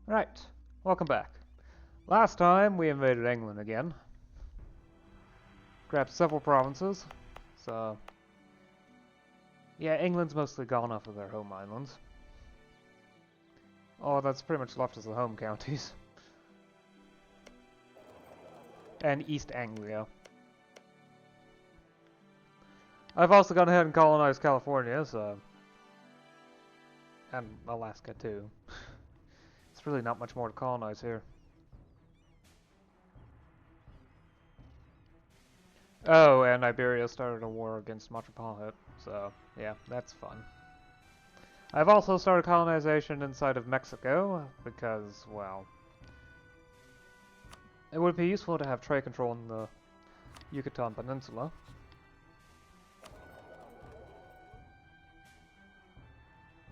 Right, welcome back. Last time we invaded England again. Grabbed several provinces. So, yeah, England's mostly gone off of their home islands. All that's pretty much left is the home counties. And East Anglia. I've also gone ahead and colonized California, so... And Alaska, too. It's really not much more to colonize here. Oh, and Iberia started a war against Metropolitan, so yeah, that's fun. I've also started colonization inside of Mexico, because, well... It would be useful to have trade control in the Yucatan Peninsula.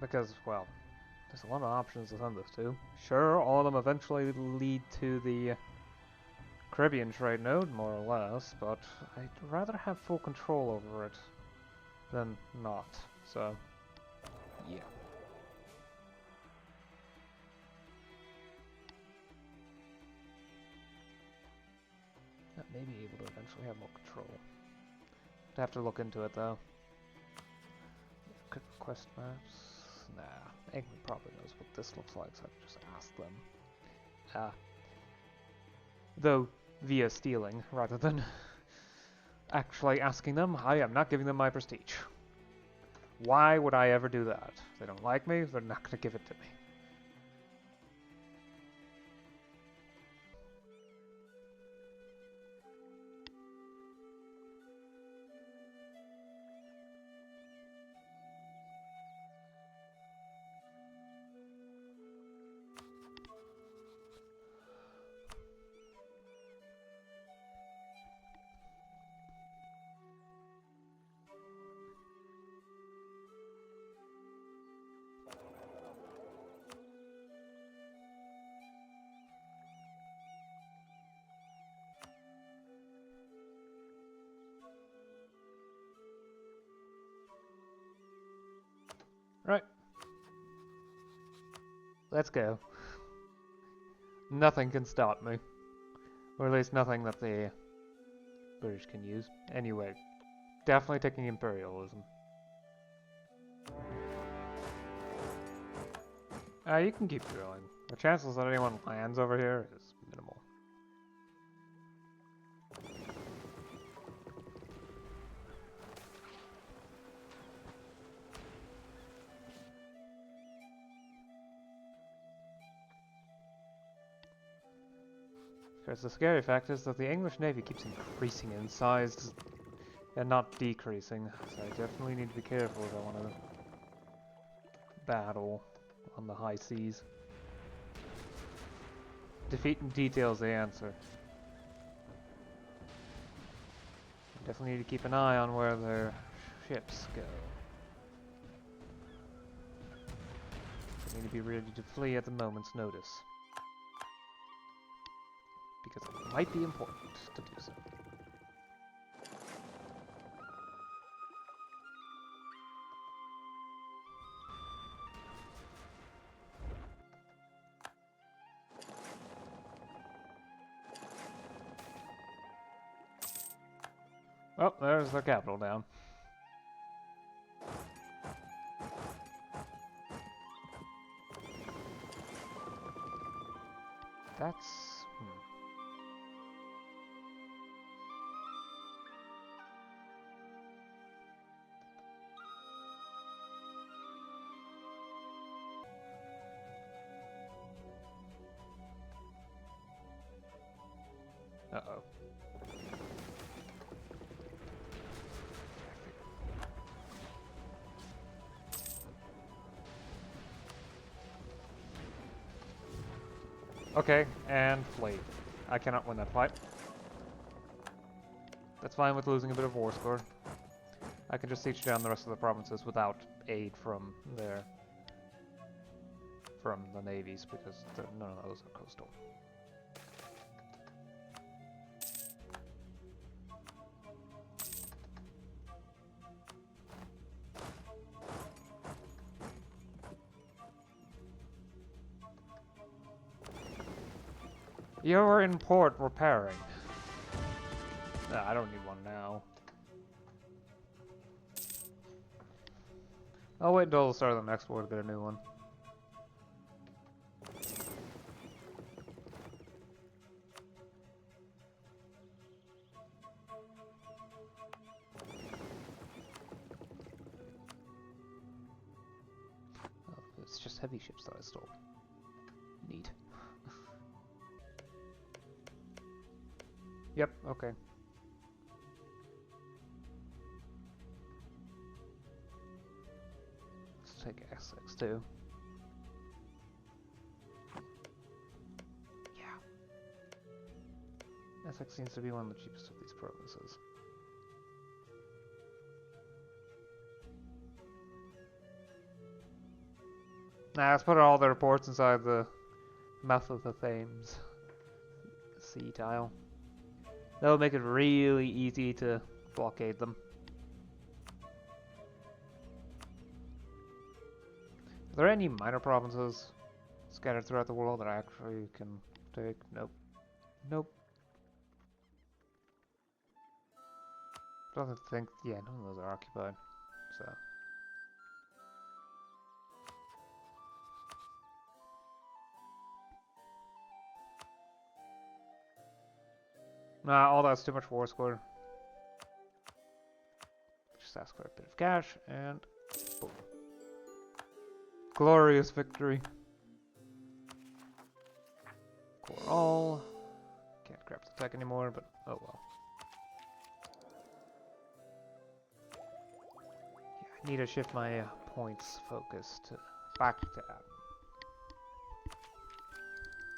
Because, well, there's a lot of options to send this to. Sure, all of them eventually lead to the Caribbean trade node, more or less, but I'd rather have full control over it than not, so, yeah. I may be able to eventually have more control. I'd have to look into it, though. Quick quest maps. Nah, England probably knows what this looks like, so I can just ask them. Though via stealing, rather than actually asking them, I am not giving them my prestige. Why would I ever do that? They don't like me, they're not going to give it to me. Right. Let's go. Nothing can stop me. Or at least nothing that the British can use. Anyway, definitely taking imperialism. You can keep drilling. The chances that anyone lands over here is minimal. Because the scary fact is that the English Navy keeps increasing in size and not decreasing, so I definitely need to be careful if I want to battle on the high seas. Defeat in detail is the answer. Definitely need to keep an eye on where their ships go. They need to be ready to flee at the moment's notice. Because it might be important to do so. Oh, there's their capital down. That's... Uh-oh. Okay, and flee. I cannot win that fight. That's fine with losing a bit of war score. I can just siege down the rest of the provinces without aid from the navies, because none of those are coastal. You're in port repairing. I don't need one now. I'll wait until the start of the next war to get a new one. Oh, it's just heavy ships that I stole. Neat. Yep, okay. Let's take Essex too. Yeah. Essex seems to be one of the cheapest of these provinces. Nah, let's put all their ports inside the mouth of the Thames sea tile. That'll make it really easy to blockade them. Are there any minor provinces scattered throughout the world that I actually can take? Nope. Nope. Doesn't think. Yeah, none of those are occupied. So. Nah, all that's too much war score. Just ask for a bit of cash and boom. Glorious victory. Core all. Can't grab the tech anymore, but oh well. Yeah, I need to shift my points focus to back to admin.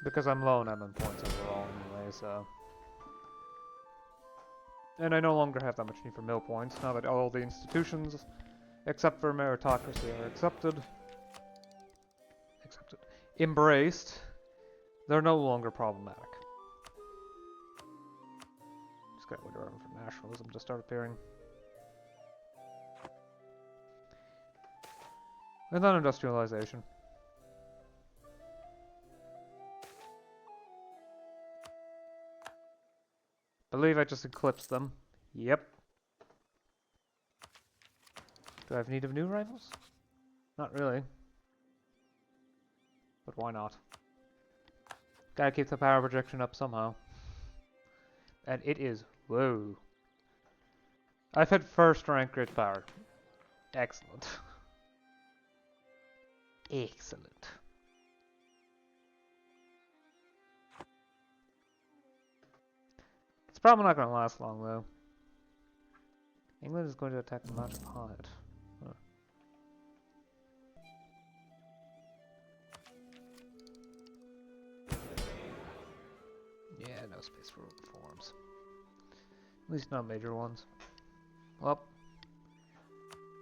Because I'm low on admin points overall anyway, so. And I no longer have that much need for mill points, now that all the institutions, except for meritocracy, are accepted, embraced, they're no longer problematic. Just gotta wait around for nationalism to start appearing. And then industrialization. Believe I just eclipsed them. Yep. Do I have need of new rifles? Not really. But why not? Gotta keep the power projection up somehow. And it is. Whoa. I've hit first rank grid power. Excellent. Excellent. It's probably not going to last long though. England is going to attack the Mount of Hyde. Huh. Yeah, no space for reforms. At least not major ones. Well,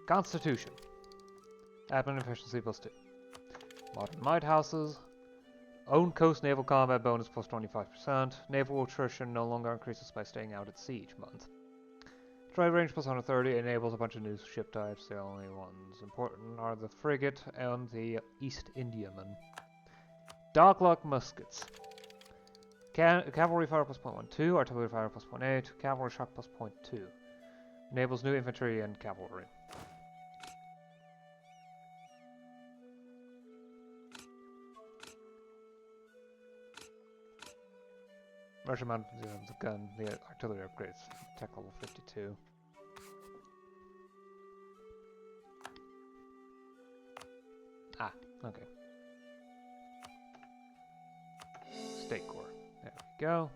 Constitution. Admin efficiency +2. Modern lighthouses. Own coast naval combat bonus +25%. Naval attrition no longer increases by staying out at siege month. Trade range +130 enables a bunch of new ship types. The only ones important are the frigate and the East Indiaman. Doglock muskets. Cavalry fire +0.12, artillery fire +0.8, cavalry shock +0.2. Enables new infantry and cavalry. Russian Mountain the gun, the artillery upgrades, tech level 52. Ah, okay. State Corps. There we go.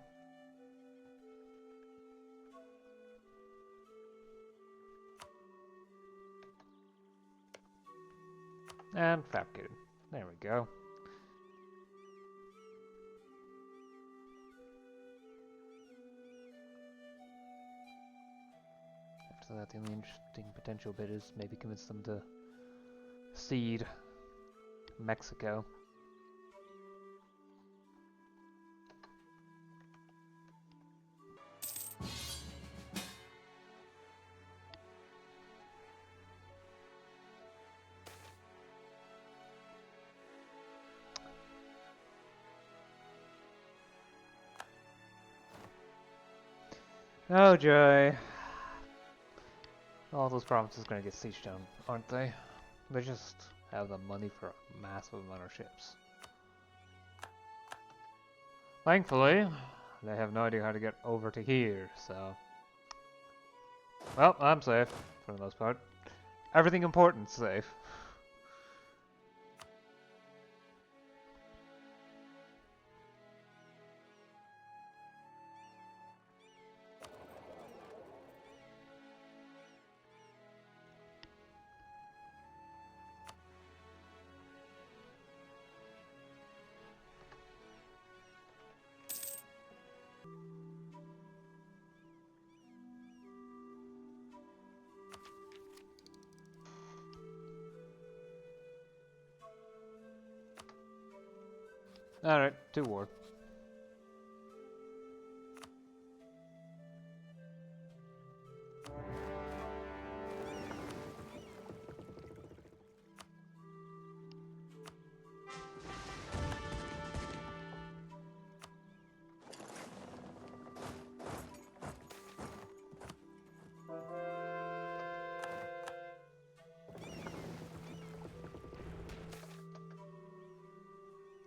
And fabricated. There we go. After that, the only interesting potential bit is maybe convince them to cede Mexico. Oh joy. All those provinces are gonna get sieged down, aren't they? They just have the money for a massive amount of ships. Thankfully, they have no idea how to get over to here, so... Well, I'm safe, for the most part. Everything important's safe. Alright, to war.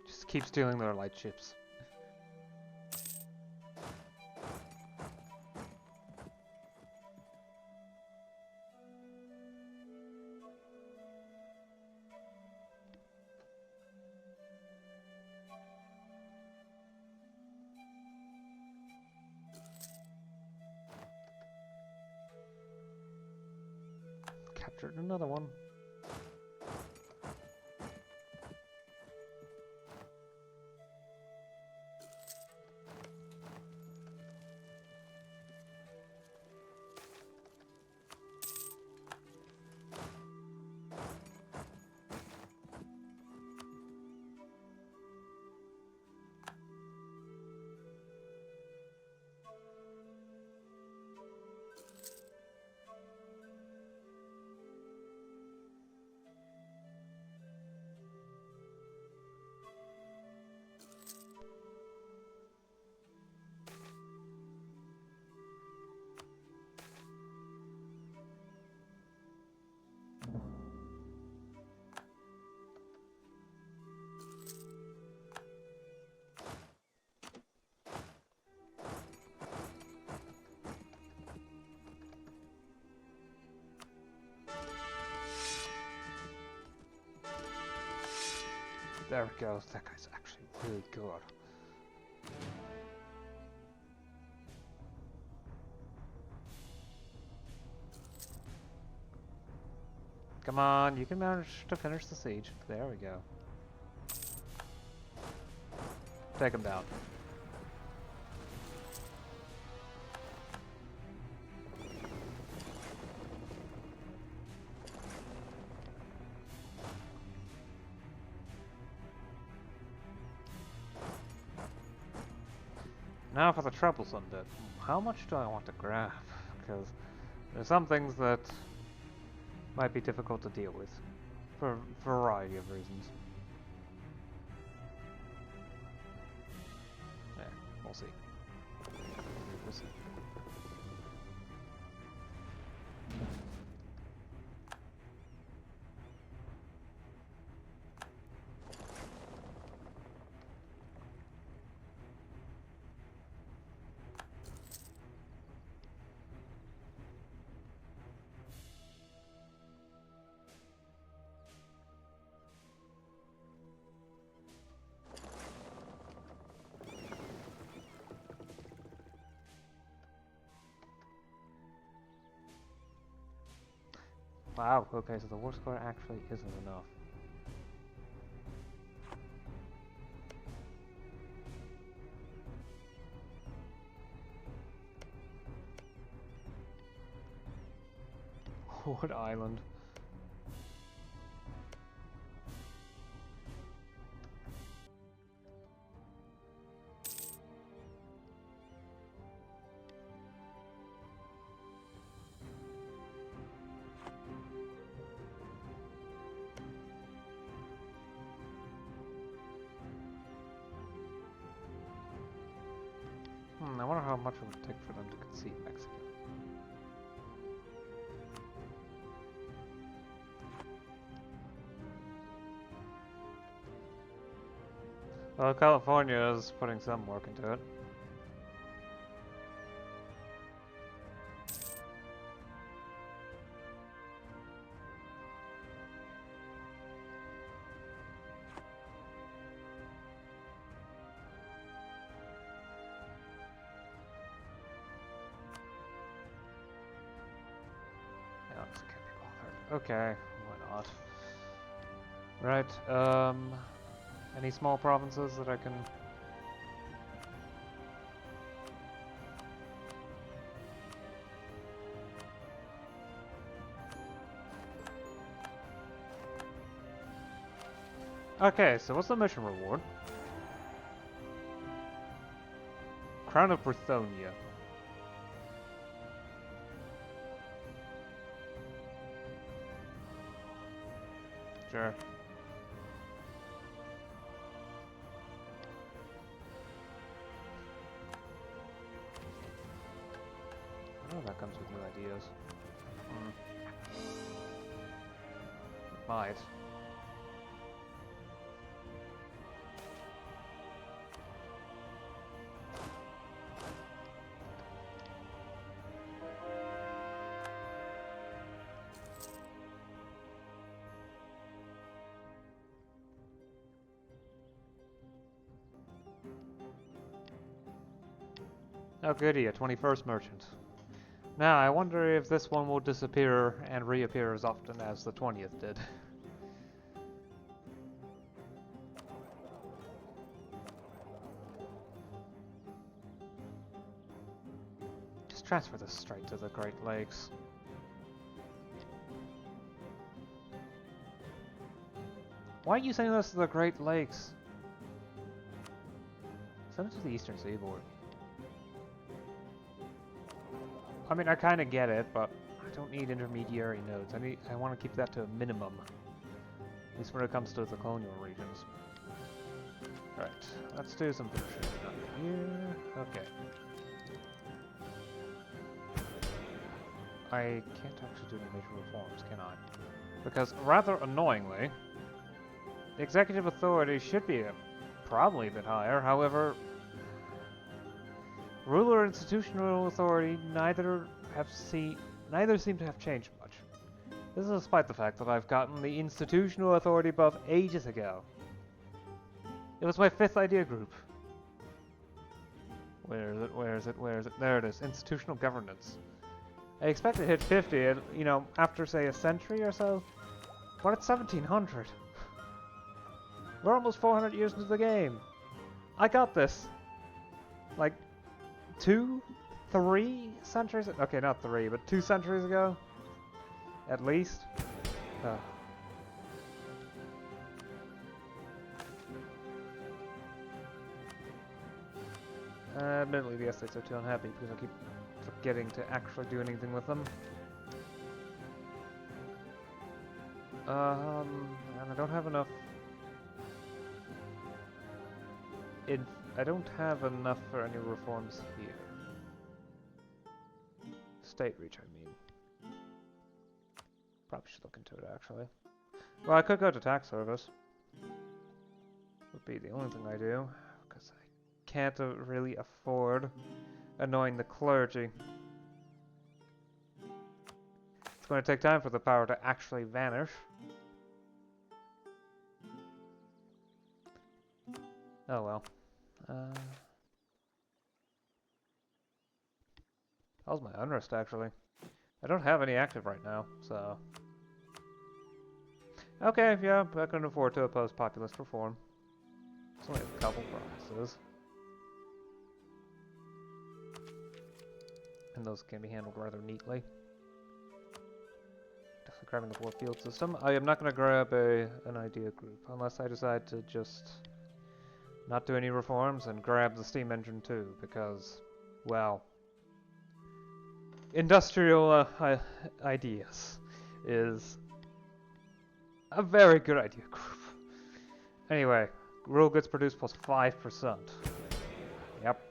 Just keep stealing their light ships. Captured another one. There we go, that guy's actually really good. Come on, you can manage to finish the siege. There we go. Take him down. Now for the troublesome bit. How much do I want to grab? Because there's some things that might be difficult to deal with for a variety of reasons. Yeah, we'll see. We'll see. Wow, okay, so the war score actually isn't enough. What island? I wonder how much it would take for them to concede Mexico. Well, California is putting some work into it. Alex can't be bothered. Okay, why not? Right, any small provinces that I can... Okay, so what's the mission reward? Crown of Brithonia. Sure. I know that comes with new ideas. It might. Oh goody, a 21st merchant. Now, I wonder if this one will disappear and reappear as often as the 20th did. Just transfer this straight to the Great Lakes. Why are you sending this to the Great Lakes? Send it to the Eastern Seaboard. I mean, I kind of get it, but I don't need intermediary nodes. I want to keep that to a minimum. At least when it comes to the colonial regions. Right, let's do some finishing here. Okay. I can't actually do the major reforms, can I? Because, rather annoyingly, the executive authority should be probably a bit higher. However, ruler and institutional authority neither seem to have changed much. This is despite the fact that I've gotten the institutional authority buff ages ago. It was my 5th idea group. Where is it? Where is it? Where is it? There it is. Institutional governance. I expect to hit 50, you know, after say a century or so. But it's 1700. We're almost 400 years into the game. I got this. Like 2, 3 centuries? Okay, not 3, but 2 centuries ago? At least? Admittedly, the estates are too unhappy because I keep forgetting to actually do anything with them. And I don't have enough... I don't have enough for any reforms here. State reach, I mean. Probably should look into it, actually. Well, I could go to tax service. Would be the only thing I do, because I can't really afford annoying the clergy. It's going to take time for the power to actually vanish. Oh well. How's my unrest, actually? I don't have any active right now, so... Okay, yeah, I can afford to oppose populist reform. It's only a couple provinces. And those can be handled rather neatly. Definitely grabbing the Warfield system. I am not going to grab an idea group, unless I decide to just not do any reforms and grab the steam engine too, because, well... Industrial ideas is a very good idea group. Anyway, rural goods produced plus 5%. Yep.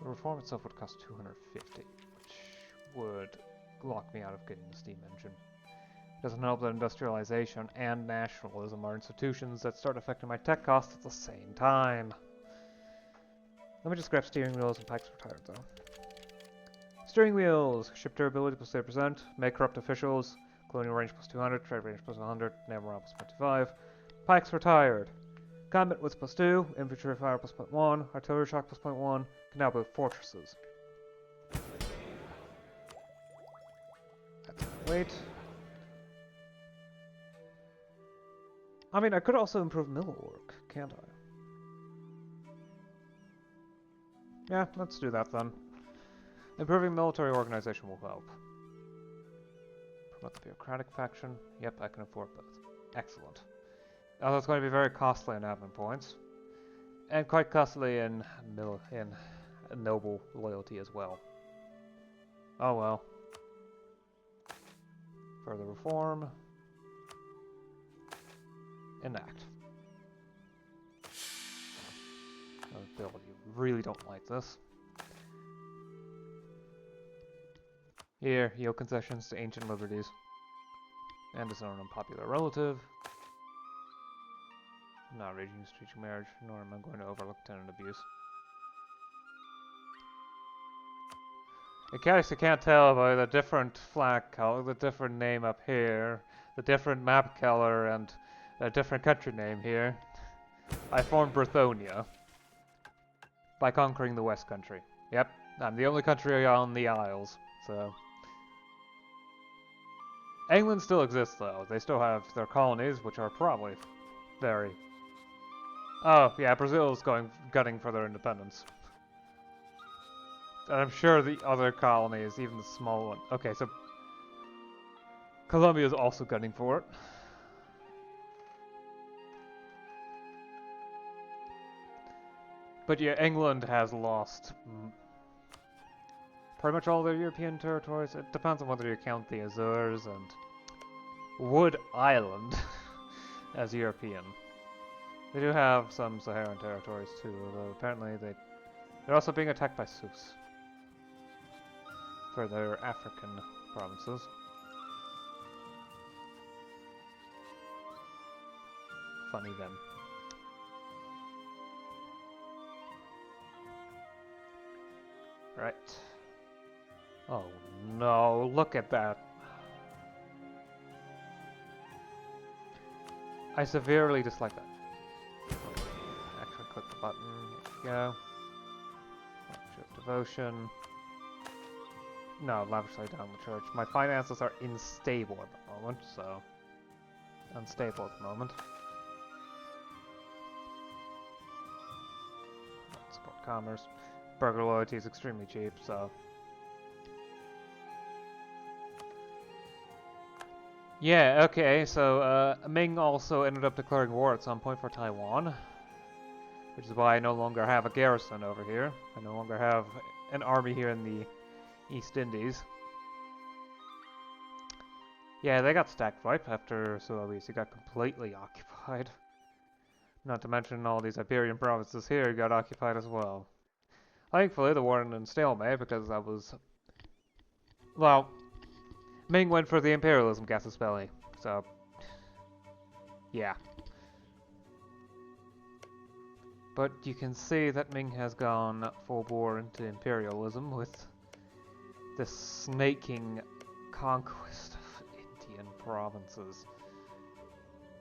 The reform itself would cost 250, which would lock me out of getting the steam engine. It doesn't help that industrialization and nationalism are institutions that start affecting my tech costs at the same time. Let me just grab steering wheels and pikes retired though. Steering wheels! Ship durability plus 30%, make corrupt officials, colonial range plus 200, trade range plus 100, naval morale plus 25. Pikes retired. Combat width plus 2, infantry fire plus 0.1, artillery shock plus 0.1, can now build fortresses. That's wait. I mean, I could also improve mill work, can't I? Yeah, let's do that then. Improving military organization will help. Promote the bureaucratic faction. Yep, I can afford both. Excellent. Although it's going to be very costly in admin points. And quite costly in noble loyalty as well. Oh well. Further reform. Enact. Oh, Bill, you really don't like this. Here, yield concessions to ancient liberties. And disown an unpopular relative. I'm not raging strategic marriage, nor am I going to overlook tenant abuse. In case you can't tell by the different flag color, the different name up here, the different map color, and a different country name here, I formed Brithonia by conquering the West Country. Yep, I'm the only country on the Isles, so... England still exists though. They still have their colonies, which are probably very... Oh, yeah, Brazil's gunning for their independence. And I'm sure the other colonies, even the small one... Okay, so... Colombia is also gunning for it. But yeah, England has lost... pretty much all their European territories. It depends on whether you count the Azores and Wood Island as European. They do have some Saharan territories too, although apparently they're also being attacked by Sus for their African provinces. Funny them. Right. Oh no, look at that. I severely dislike that. Okay. Actually click the button, here we go. March of devotion. No, lavishly down the church. My finances are unstable at the moment, so... Unstable at the moment. Support commerce. Burger loyalty is extremely cheap, so... Yeah, okay, so Ming also ended up declaring war at some point for Taiwan. Which is why I no longer have a garrison over here. I no longer have an army here in the East Indies. Yeah, they got stacked wipe after Sulawesi got completely occupied. Not to mention all these Iberian provinces here got occupied as well. Thankfully, the war ended in stalemate because that was... Well, Ming went for the imperialism casus belli, so... Yeah. But you can see that Ming has gone full bore into imperialism with the snaking conquest of Indian provinces.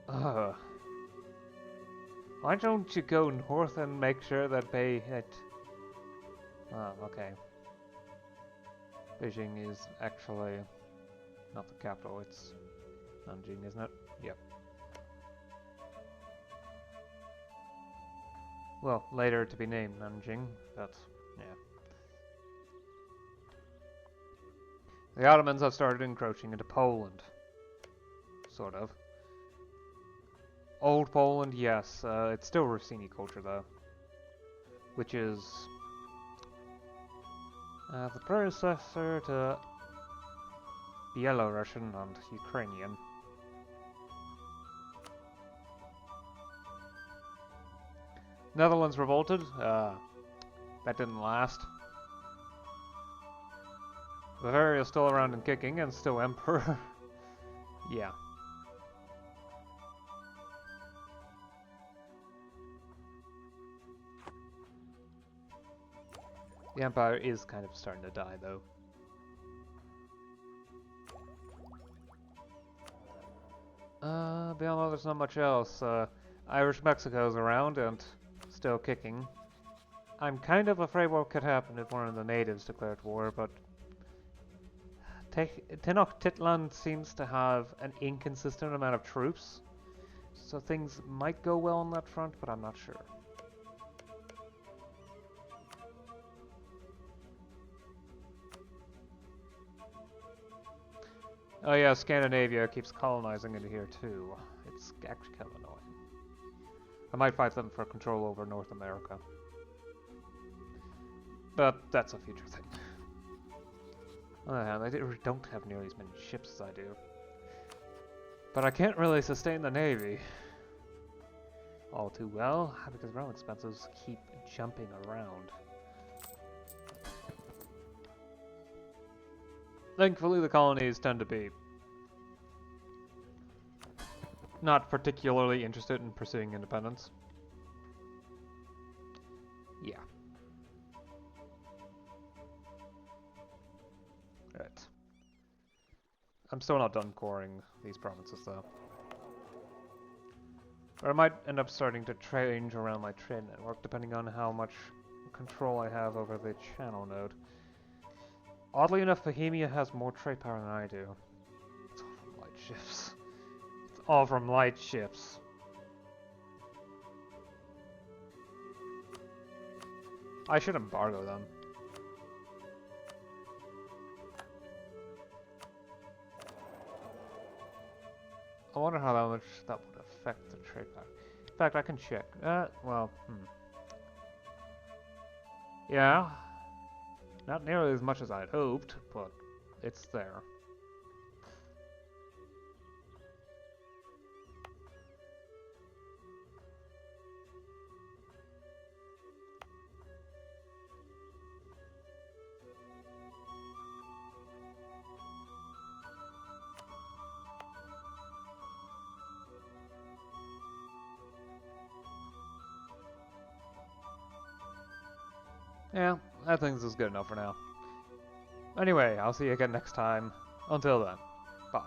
Ugh. Why don't you go north and make sure that they hit... Oh, okay. Beijing is actually not the capital, it's Nanjing, isn't it? Yep. Well, later to be named Nanjing, but yeah. The Ottomans have started encroaching into Poland. Sort of. Old Poland, yes, it's still Rossini culture though. Which is... the predecessor to Belarusian and Ukrainian. Netherlands revolted. That didn't last. Bavaria's still around and kicking and still Emperor. Yeah. The Empire is kind of starting to die, though. Beyond that, there's not much else. Irish Mexico's around and still kicking. I'm kind of afraid what could happen if one of the natives declared war, but Tenochtitlan seems to have an inconsistent amount of troops, so things might go well on that front, but I'm not sure. Oh yeah, Scandinavia keeps colonizing into here too. It's actually kind of annoying. I might fight them for control over North America. But that's a future thing. On the other hand, I don't have nearly as many ships as I do. But I can't really sustain the Navy all too well, because realm expenses keep jumping around. Thankfully, the colonies tend to be not particularly interested in pursuing independence. Yeah. Right. I'm still not done coring these provinces, though. Or I might end up starting to change around my trade network, depending on how much control I have over the channel node. Oddly enough, Bohemia has more trade power than I do. It's all from light ships. It's all from light ships. I should embargo them. I wonder how much that would affect the trade power. In fact, I can check. Yeah. Not nearly as much as I'd hoped, but it's there. Yeah, I think this is good enough for now. Anyway, I'll see you again next time. Until then, bye.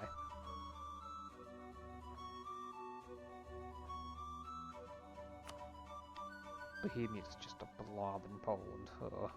Bohemia is just a blob in Poland. Ugh.